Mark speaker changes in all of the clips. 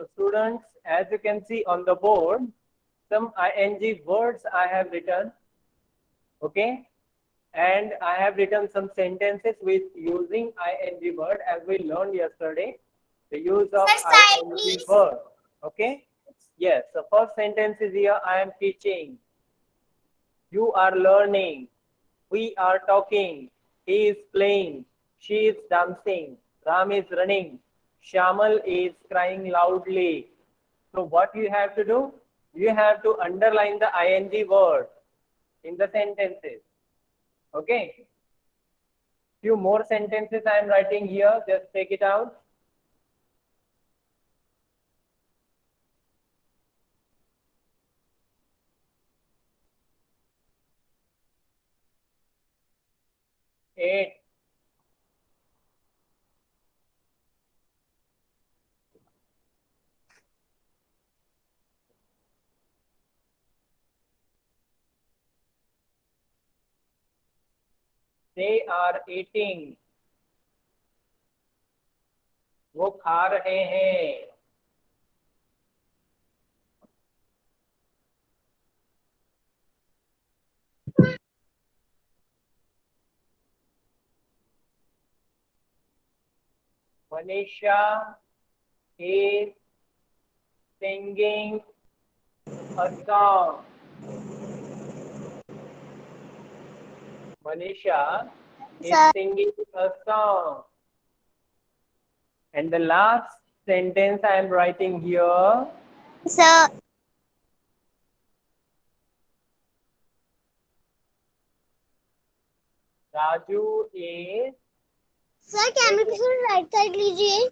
Speaker 1: So students, as you can see on the board, some ing words I have written, okay? And I have written some sentences with using ing word as we learned yesterday, the use of
Speaker 2: Sir, side
Speaker 1: ing
Speaker 2: please.
Speaker 1: word, okay? Yes, the first sentence is here, I am teaching, you are learning, we are talking, he is playing, she is dancing, Ram is running, Shamal is crying loudly. So what you have to do? You have to underline the ing word in the sentences. Okay. Few more sentences I am writing here. Just take it out. Eight. They are eating. वो खा रहे हैं. Manisha is singing a song. Manisha is
Speaker 2: Sir,
Speaker 1: singing a song. And the last sentence I am writing here.
Speaker 2: sir,
Speaker 1: Raju is
Speaker 2: sir, कैमरे पे थोड़ा right side लीजिए.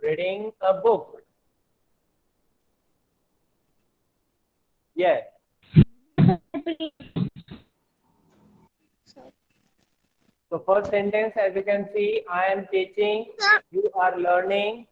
Speaker 1: reading a book. Yes. So first sentence, as you can see, I am teaching,
Speaker 2: Sir,
Speaker 1: you are learning.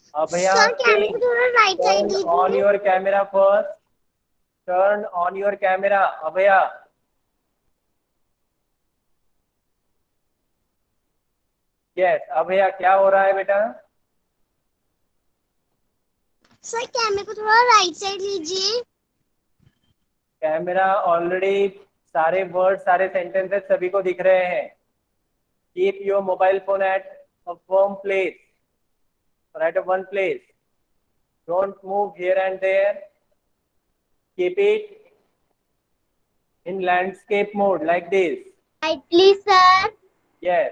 Speaker 2: sir,
Speaker 1: Abhaya
Speaker 2: कैमरे पे
Speaker 1: sing.
Speaker 2: थोड़ा right side
Speaker 1: Turn on
Speaker 2: लीजिए.
Speaker 1: your camera first. Turn on your camera, Abhaya. Yes, Abhaya, क्या हो रहा है बेटा?
Speaker 2: Sir कैमरे पे थोड़ा राइट साइड लीजिए.
Speaker 1: कैमरा ऑलरेडी सारे वर्ड सारे सेंटेंसेस सभी को दिख रहे हैं. Keep your mobile phone at a firm place, or at a one place. Don't move here and there. Keep it in landscape mode like this.
Speaker 2: Right please sir.
Speaker 1: Yes.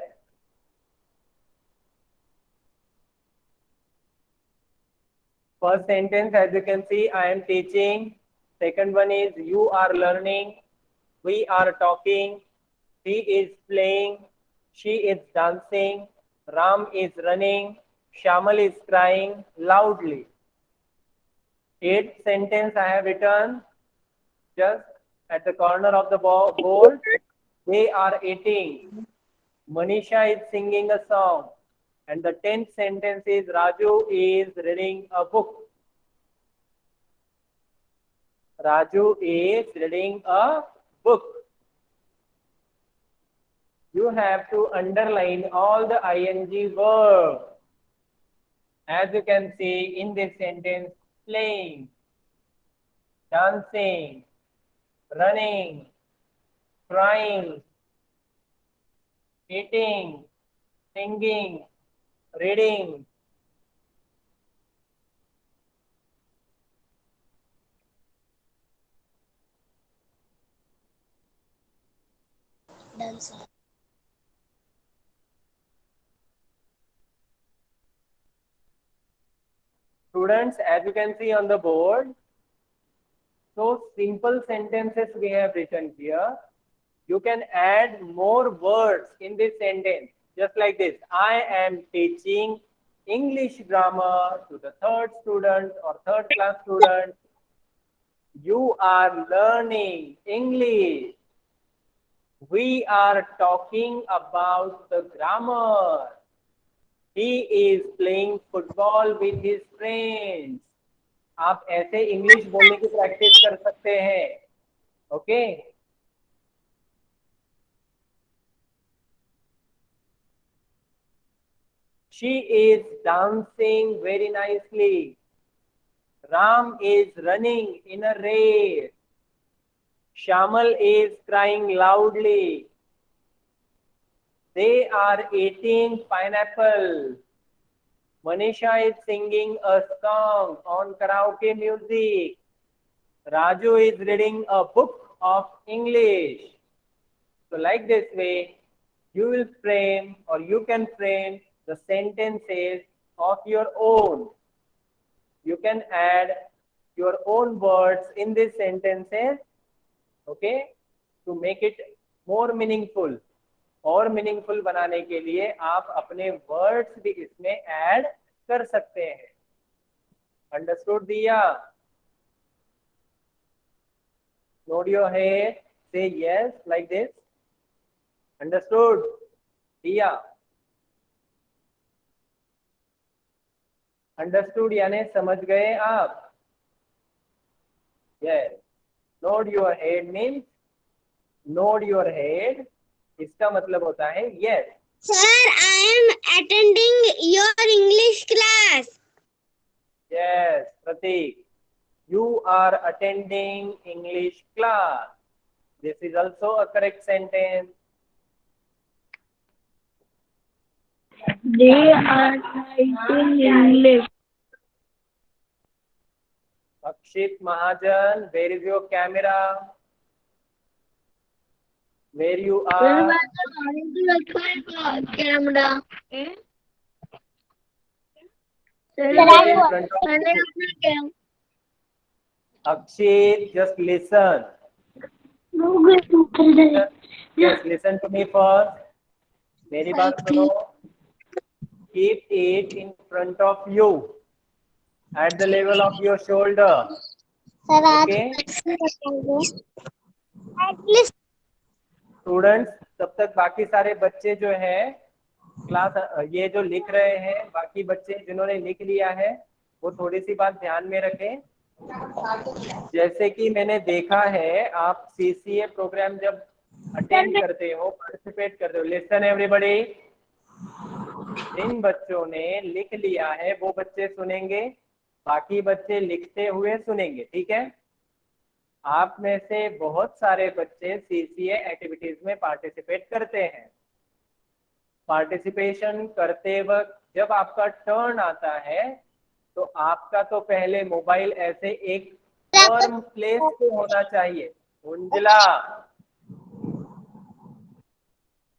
Speaker 1: First sentence, as you can see, I am teaching. Second one is you are learning. We are talking. He is playing. She is dancing. Ram is running. Shamal is crying loudly. Eighth sentence I have written just at the corner of the board. They are eating. Manisha is singing a song. And the 10th sentence is Raju is reading a book. Raju is reading a book. You have to underline all the ing verbs. As you can see in this sentence, playing, dancing, running, crying, eating, singing, reading.
Speaker 2: Done sir.
Speaker 1: Students, as you can see on the board, so simple sentences we have written here. You can add more words in this sentence, just like this. I am teaching English grammar to the third student or third class student. You are learning English. We are talking about the grammar. He is playing football with his friends. आप ऐसे English बोलने की practice कर सकते हैं. Okay. She is dancing very nicely. Ram is running in a race. Shamal is crying loudly. They are eating pineapple. Manisha is singing a song on karaoke music. Raju is reading a book of English. So like this way, you will frame or you can frame the sentences of your own. You can add your own words in these sentences, okay, to make it more meaningful. और meaningful बनाने के लिए आप अपने words भी इसमें add कर सकते हैं. अंडरस्टूड दिया? नोड योर हेड, से यस लाइक दिस. अंडरस्टूड दिया? अंडरस्टूड यानी समझ गए आप? Yes. Node your head means node your head, इसका मतलब होता है yes.
Speaker 2: Sir, I am attending your English class.
Speaker 1: Yes, Pratik. You are attending English class. This is also a correct sentence.
Speaker 3: They are writing English.
Speaker 1: Akshit Mahajan, where is your camera? Where you are?
Speaker 3: Camera.
Speaker 1: Keep it in front of you. Akshit, just listen. Yes, listen to me first. मेरी बात सुनो. Keep it in front of you, at the level of your shoulder.
Speaker 2: Sir,
Speaker 1: Okay.
Speaker 2: at least
Speaker 1: students, तब तक बाकी सारे बच्चे जो है क्लास ये जो लिख रहे हैं, बाकी बच्चे जिन्होंने लिख लिया है वो थोड़ी सी बात ध्यान में रखें. जैसे कि मैंने देखा है, आप सीसीए प्रोग्राम जब अटेंड करते हो, पार्टिसिपेट करते हो, लिसन एवरीबॉडी, जिन बच्चों ने लिख लिया है वो बच्चे सुनेंगे, बाकी बच्चे लिखते हुए सुनेंगे. ठीक है? आप में से बहुत सारे बच्चे सीसीए एक्टिविटीज में पार्टिसिपेट करते हैं. पार्टिसिपेशन करते वक्त जब आपका टर्न आता है तो आपका तो पहले मोबाइल ऐसे एक फर्म प्लेस पे होना चाहिए. Unjala,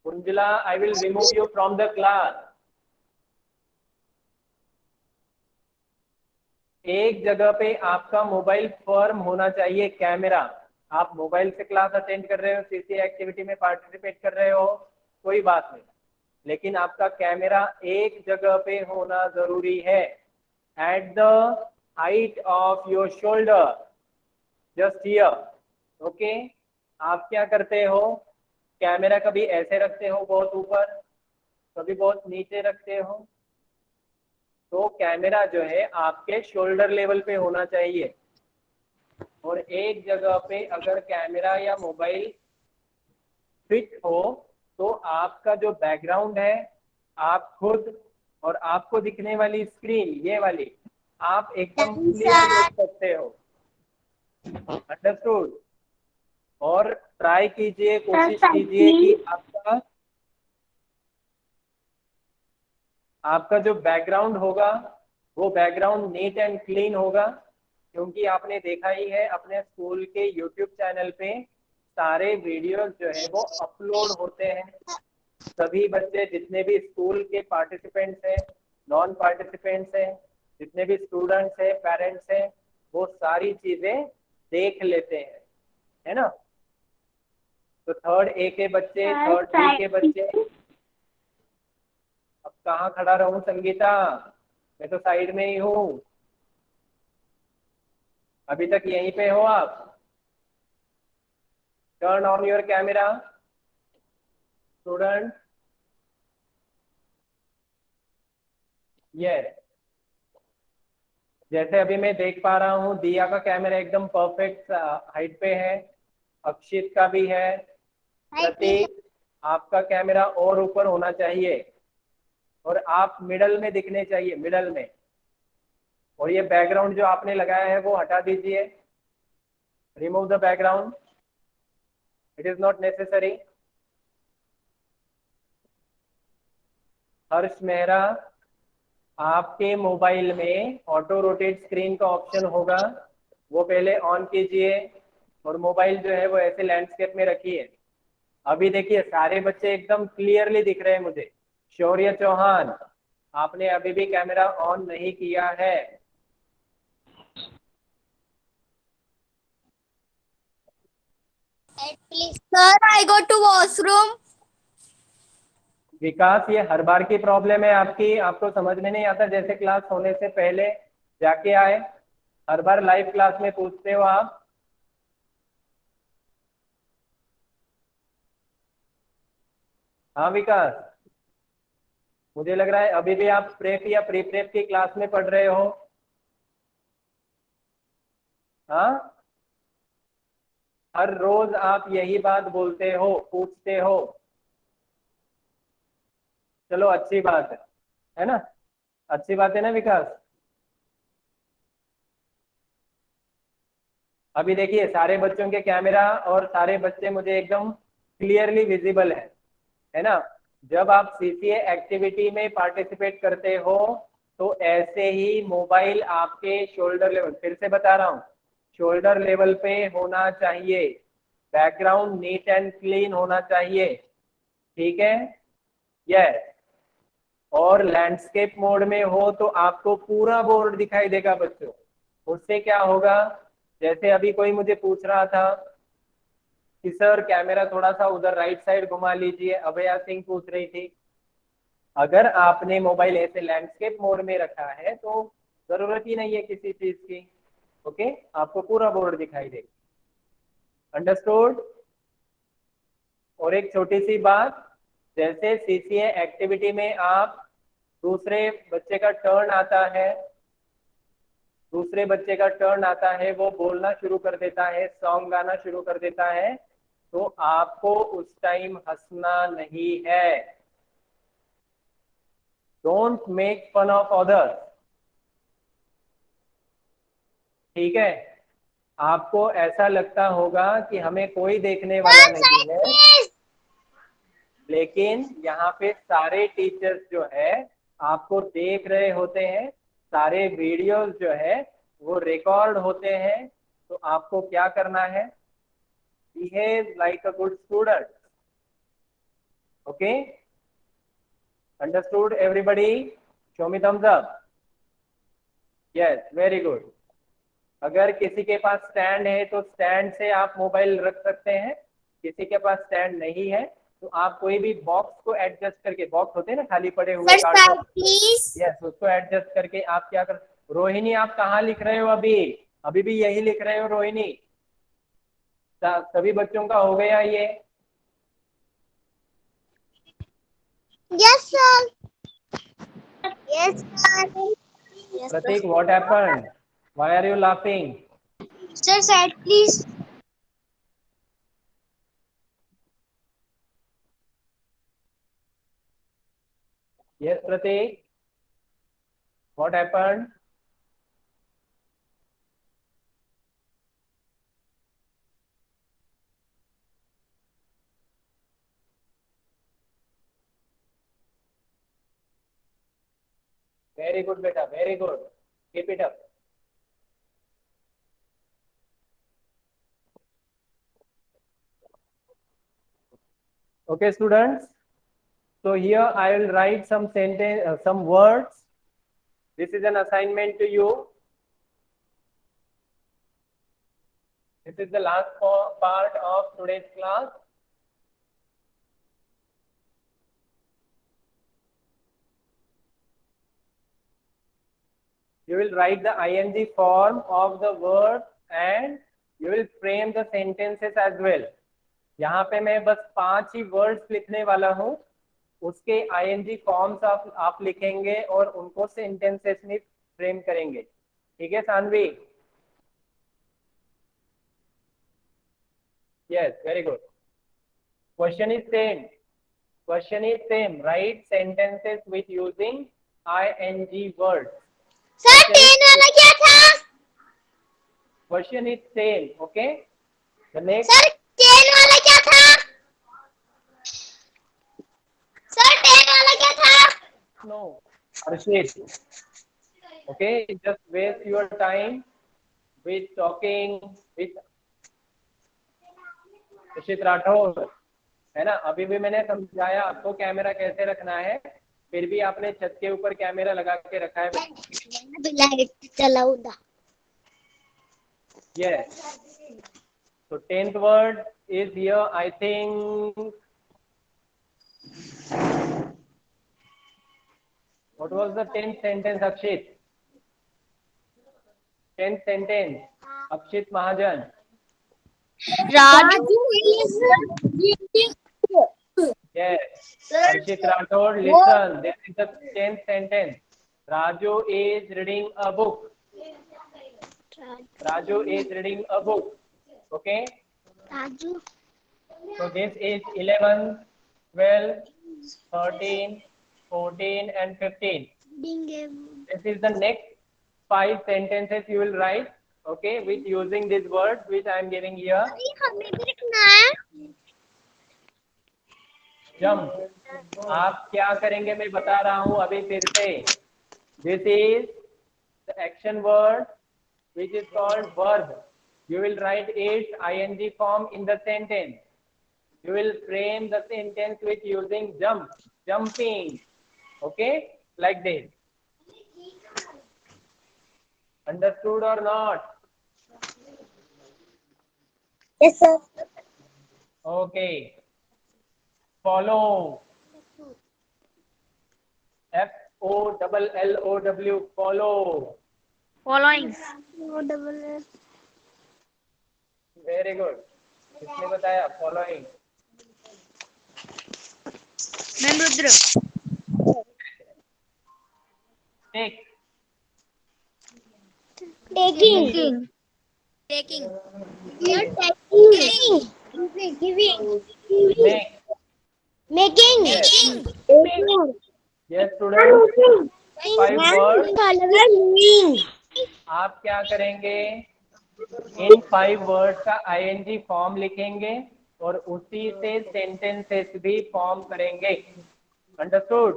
Speaker 1: Unjala, I will remove you from the class. एक जगह पे आपका मोबाइल फर्म होना चाहिए, कैमरा. आप मोबाइल से क्लास अटेंड कर रहे हो, सीसीए एक्टिविटी में पार्टिसिपेट कर रहे हो, कोई बात नहीं, लेकिन आपका कैमरा एक जगह पे होना जरूरी है. At the height of your shoulder, just here. Okay? आप क्या करते हो, कैमरा कभी ऐसे रखते हो बहुत ऊपर, कभी बहुत नीचे रखते हो. तो कैमरा जो है आपके शोल्डर लेवल पे होना चाहिए. और एक जगह पे अगर कैमरा या मोबाइल फिट हो तो आपका जो बैकग्राउंड है, आप खुद और आपको दिखने वाली स्क्रीन ये वाली, आप एकदम क्लियर देख सकते हो. अंडरस्टूड? और ट्राई कीजिए, कोशिश कीजिए कि आपका जो बैकग्राउंड होगा वो बैकग्राउंड नीट एंड क्लीन होगा. क्योंकि आपने देखा ही है अपने स्कूल के यूट्यूब चैनल पे सारे वीडियोस जो है वो अपलोड होते हैं. सभी बच्चे जितने भी स्कूल के पार्टिसिपेंट्स हैं, नॉन पार्टिसिपेंट्स हैं, जितने भी स्टूडेंट्स हैं, पेरेंट्स हैं, वो सारी चीजें देख लेते हैं, है ना? तो थर्ड ए के बच्चे, थर्ड बी के बच्चे. अब कहाँ खड़ा रहूं संगीता, मैं तो साइड में ही हूँ. अभी तक यहीं पे हो आप? Turn on your camera student. Yes, जैसे अभी मैं देख पा रहा हूँ दिया का कैमरा एकदम परफेक्ट हाइट पे है, अक्षित का भी है, प्रतीक आपका कैमरा और ऊपर होना चाहिए. और आप मिडल में दिखने चाहिए, मिडल में। और ये बैकग्राउंड जो आपने लगाया है वो हटा दीजिए, remove the background, it is not necessary. Harsh Mehra, आपके मोबाइल में ऑटो रोटेट स्क्रीन का ऑप्शन होगा, वो पहले ऑन कीजिए और मोबाइल जो है वो ऐसे लैंडस्केप में रखिए। अभी देखिए सारे बच्चे एकदम क्लियरली दिख रहे हैं मुझे। शौर्य चौहान, आपने अभी भी कैमरा ऑन नहीं किया है।
Speaker 2: Sir, I go to washroom.
Speaker 1: विकास, ये हर बार की प्रॉब्लम है आपकी, आपको समझ में नहीं आता जैसे क्लास होने से पहले जाके आए, हर बार लाइव क्लास में पूछते हो आप। हाँ विकास, मुझे लग रहा है अभी भी आप प्रेप या प्री प्रेप की क्लास में पढ़ रहे हो। हाँ, हर रोज आप यही बात बोलते हो, पूछते हो। चलो अच्छी बात है ना, अच्छी बात है ना विकास। अभी देखिए सारे बच्चों के कैमरा और सारे बच्चे मुझे एकदम क्लियरली विजिबल है ना। जब आप सीसीए एक्टिविटी में पार्टिसिपेट करते हो तो ऐसे ही मोबाइल आपके शोल्डर लेवल, फिर से बता रहा हूँ, शोल्डर लेवल पे होना चाहिए, बैकग्राउंड नीट एंड क्लीन होना चाहिए, ठीक है। यस, और लैंडस्केप मोड में हो तो आपको पूरा बोर्ड दिखाई देगा बच्चों। उससे क्या होगा, जैसे अभी कोई मुझे पूछ रहा था कि सर कैमरा थोड़ा सा उधर राइट साइड घुमा लीजिए, अभया सिंह पूछ रही थी। अगर आपने मोबाइल ऐसे लैंडस्केप मोड में रखा है तो जरूरत ही नहीं है किसी चीज की। ओके, आपको पूरा बोर्ड दिखाई देगा। अंडरस्टूड। और एक छोटी सी बात, जैसे सीसीए एक्टिविटी में आप दूसरे बच्चे का टर्न आता है, दूसरे बच्चे का टर्न आता है, वो बोलना शुरू कर देता है, सॉन्ग गाना शुरू कर देता है, तो आपको उस टाइम हंसना नहीं है। Don't make fun of others, ठीक है। आपको ऐसा लगता होगा कि हमें कोई देखने वाला
Speaker 2: Sir,
Speaker 1: नहीं
Speaker 2: side
Speaker 1: है,
Speaker 2: please.
Speaker 1: लेकिन यहाँ पे सारे टीचर्स जो है आपको देख रहे होते हैं, सारे वीडियोस जो है वो रिकॉर्ड होते हैं। तो आपको क्या करना है, behave like a good student. Okay, understood everybody, show me thumbs up. Yes, very good. अगर किसी के पास स्टैंड है तो स्टैंड से आप मोबाइल रख सकते हैं, किसी के पास स्टैंड नहीं है तो आप कोई भी बॉक्स को एडजस्ट करके, बॉक्स होते हैं ना खाली पड़े हुए
Speaker 2: Sir,
Speaker 1: cartoon,
Speaker 2: side please.
Speaker 1: Yes, उसको एडजस्ट करके आप क्या कर। रोहिणी, आप कहाँ लिख रहे हो अभी, अभी भी यही लिख रहे हो रोहिणी? सभी बच्चों का हो गया ये?
Speaker 2: Yes, sir. Yes, sir. Yes, sir.
Speaker 1: Prateek, what happened, why are you laughing?
Speaker 2: Sir, side please.
Speaker 1: Yes Prateek, what happened? Very good बेटा, very good, keep it up. Okay students, so here I will write some sentence, some words. This is an assignment to you. This is the last part of today's class. You will write the ing form of the word and you will frame the sentences as well. यहाँ पे मैं बस 5 ही words लिखने वाला हूँ, उसके ing forms आप लिखेंगे और उनको सेंटेंसेस में फ्रेम करेंगे, ठीक है Saanvi? Yes, very good. Question is same, Question is same. Write sentences with using ing words.
Speaker 2: Sir 10 वाला क्या था?
Speaker 1: Question is same. Okay. The next.
Speaker 2: Sir 10 वाला क्या था? सर 10 वाला क्या था?
Speaker 1: No. Arshit. Okay. Just waste your time with talking with Arshit Rathore. है ना? अभी भी मैंने समझाया आपको कैमरा कैसे रखना है, फिर भी आपने छत के ऊपर कैमरा लगा के रखा है.
Speaker 2: लाइट चलाऊ दा.
Speaker 1: Yes. So 10th word is here. I think. What was the 10th sentence, Akshit? 10th sentence. Akshit Mahajan.
Speaker 2: Raju
Speaker 1: Yes. Arshit Rathore, listen. This is the 10th sentence. Raju is reading a book. Raju is reading a book. Okay.
Speaker 2: Raju
Speaker 1: So this is 11, 12, 13, 14 and 15. This is the next 5 sentences you will write, okay, with using these words which I am giving here.
Speaker 2: हमें भी लिखना है.
Speaker 1: Jump. आप क्या करेंगे मैं बता रहा हूँ अभी फिर से. This is the action word which is called verb. You will write its ing form in the sentence. You will frame the sentence with using jump, jumping, okay, like this. Understood or not?
Speaker 2: Yes, sir.
Speaker 1: Okay. Follow. FOLLOW. Follow.
Speaker 3: Following.
Speaker 1: Very good. किसने बताया? Following.
Speaker 3: Ma'am Rudra.
Speaker 1: Take.
Speaker 2: Taking.
Speaker 3: Taking.
Speaker 2: You're taking. Giving.
Speaker 1: Make.
Speaker 2: Making.
Speaker 1: Yes.
Speaker 2: Making.
Speaker 1: Yes, students. 5 words.
Speaker 2: Doing.
Speaker 1: आप क्या करेंगे? इन 5 words का ing form लिखेंगे और उसी से सेंटेंसेस भी फॉर्म करेंगे. अंडरस्टूड?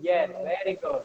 Speaker 1: Yes, very good.